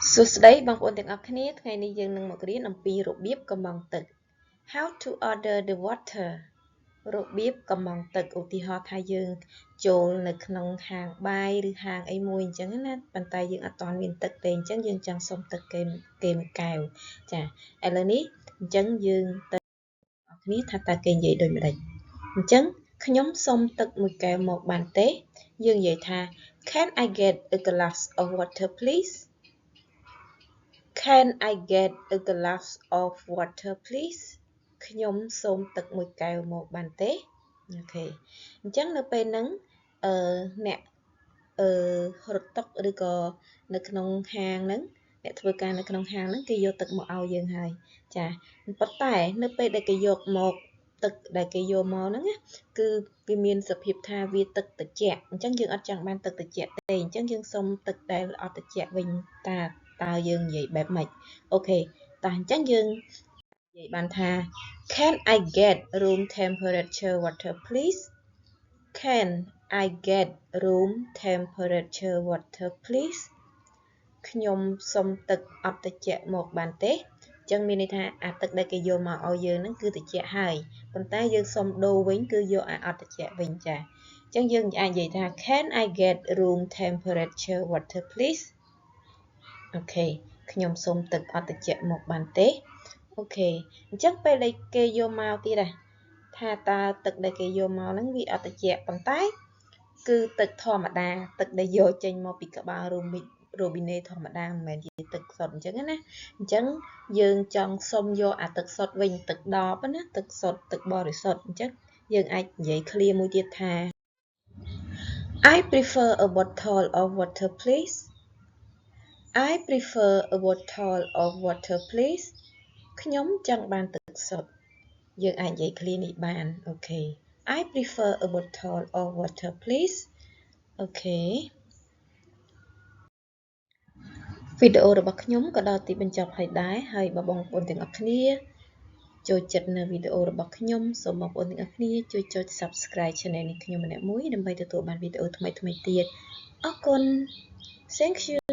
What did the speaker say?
Susday bang ôn tiếng Akhneaថ្ងៃនេះយើងនឹងមករៀនអំពីរបៀបកំងទឹក How to order the water របៀបកំងទឹកឧទាហរណ៍ថាយើងចូលនៅក្នុងហាងបាយឬហាងអីមួយអញ្ចឹងណាប៉ុន្តែយើងអត់ទាន់មានទឹកទេអញ្ចឹងយើងចង់សុំទឹកគេមួយកែវចាឥឡូវនេះអញ្ចឹងយើងទៅអ្នកគ្នាថាតើគេនិយាយដូចម្ដេចអញ្ចឹងខ្ញុំសុំទឹកមួយកែវមកបានទេយើងនិយាយថា Can I get a glass of water please Can I get a glass of water please ខ្ញុំសូមទឹកមួយកែវមកបានទេអូខេអញ្ចឹងនៅពេលហ្នឹងអ្នករត់តុកឬក៏នៅក្នុងហាងហ្នឹងអ្នកធ្វើការនៅក្នុងហាងហ្នឹងគេយកទឹកមកឲ្យយើងហើយចាប៉ុន្តែនៅពេលដែលគេយកមកទឹកដែលគេយកមកហ្នឹងគឺវាមានសភាពថាវាទឹកត្រជាក់អញ្ចឹងយើងអត់ចង់បានទឹកត្រជាក់ទេអញ្ចឹងយើងសុំទឹកដែលអត់ត្រជាក់វិញតើយើងនិយាយបែបម៉េចអូខេតើអញ្ចឹងយើងនិយាយបានថា Can I get room temperature water please Can I get room temperature water please ខ្ញុំសុំទឹកអត់ត្រជាក់មកបានទេអញ្ចឹងមានន័យថាអាទឹកដែលគេយកមកឲ្យយើងហ្នឹងគឺត្រជាក់ហើយប៉ុន្តែយើងសុំដូរវិញគឺយកអាអត់ត្រជាក់វិញចាអញ្ចឹងយើងអាចនិយាយថា Can I get room temperature water please អូខេខ្ញុំសូមទឹកអត់ត្រជាក់មកបានទេអូខេអញ្ចឹងពេលដែលគេយកមកទៀតថាតើទឹកដែលគេយកមកហ្នឹងវាអត់ត្រជាក់ប៉ុន្តែគឺទឹកធម្មតាទឹកដែលយកចេញមកពីក្បាលរ៉ូប៊ីណេធម្មតាមិនមែនជាទឹកសុទ្ធអញ្ចឹងណាអញ្ចឹងយើងចង់សុំយកអាទឹកសុទ្ធវិញទឹកដបណាទឹកសុទ្ធទឹកបរិសុទ្ធអញ្ចឹងយើងអាចនិយាយ clear មួយទៀតថា I prefer a bottle of water please I prefer a bottle of water please ខ្ញុំចង់បានទឹកសុទ្ធយើងអាចនិយាយ clear នេះបានអូខេ I prefer a bottle of water please អូខេវីដេអូរបស់ខ្ញុំក៏ដល់ទីបញ្ចប់ហើយដែរហើយបងប្អូនទាំងអស់គ្នាចូលចិត្តនៅវីដេអូរបស់ខ្ញុំសូមបងប្អូនទាំងអស់គ្នាជួយចុច Subscribe Channel នេះខ្ញុំម្នាក់មួយដើម្បីទទួលបានវីដេអូថ្មីៗទៀតអរគុណ Thank you